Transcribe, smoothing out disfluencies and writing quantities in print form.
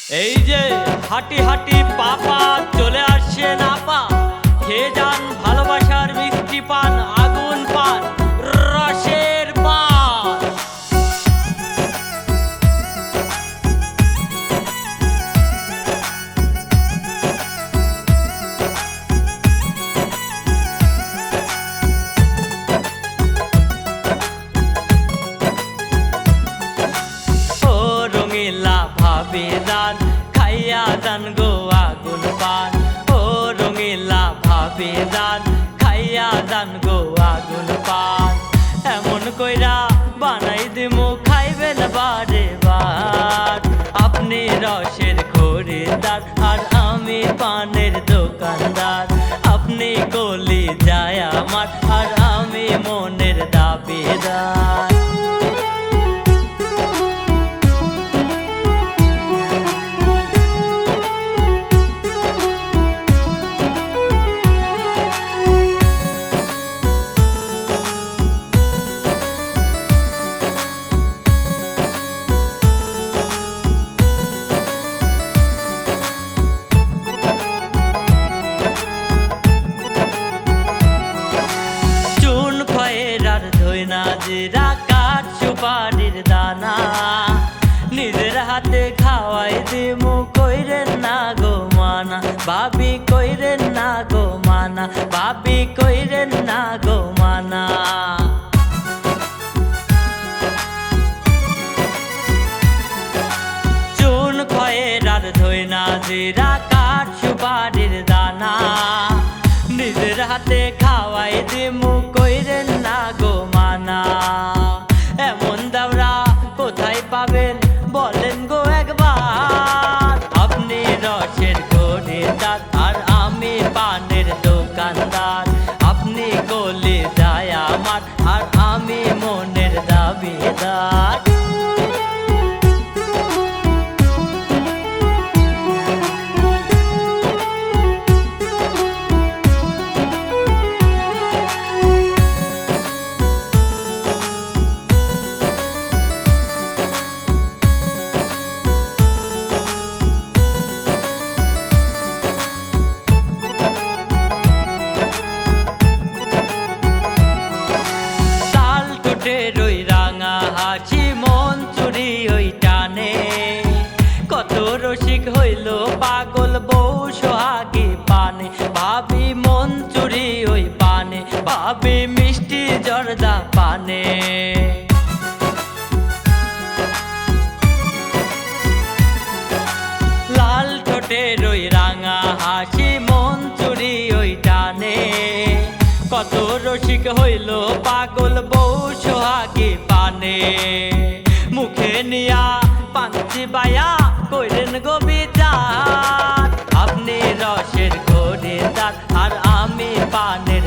এই যে হাঁটি হাঁটি পাপা চলে আসছেন আপা, খেয়ে যান ভালোবাসার মিষ্টি পান, আগুন পান, রসের পান। ও রঙিলা ভাবি যান, খাইয়া যান গো আগুন পান। ও রঙিলা ভাবি যান, খাইয়া যান গো আগুন পান। এমন কইরা বানাই দিমু খাইবেন বারে বার। আপনি রসের খরিদ্দার আর আমি পানের দোকানদার। আপনি কলি যায় আমার আর আমি মনের দাবিদার। জিরা কাঠ সুপারির দানা নিজের হাতে খাওয়াই দিমু, কইরেন না গো মানা ভাবি, কইরেন না গো মানা ভাবি, কইরেন না গো মানা। চুন খয়ের আর ধইনা জিরা কাঠ সুপারির দানা নিজের হাতে খাওয়াই দিমু, কইরেন না গো মানা। এমন দাওরা কোথায় পাবেন বলেন গো একবার। আপনি রসের খরিদ্দার আর আমি পানের দোকানদার। আপনি কলি যায় আমার আর আমি মনের দাবিদার। রই রাঙা হাসি মন চুরি ওই টানে, কত রসিক হইল পাগল বউ সোহাগী পানে। ভাবি মন চুরি ওই পানে, ভাবি মিষ্টি জর্দা পানে। লাল ঠোঁটে রই রাঙা হাসি মন চুরি ওই টানে, কত রসিক হইল পাগল বউ সোহাগী পানে। মুখে নিয়া পাঞ্চি বায়া কইরেন গো বিচার। আপনি রসের খরিদ্দার আর আমি পানের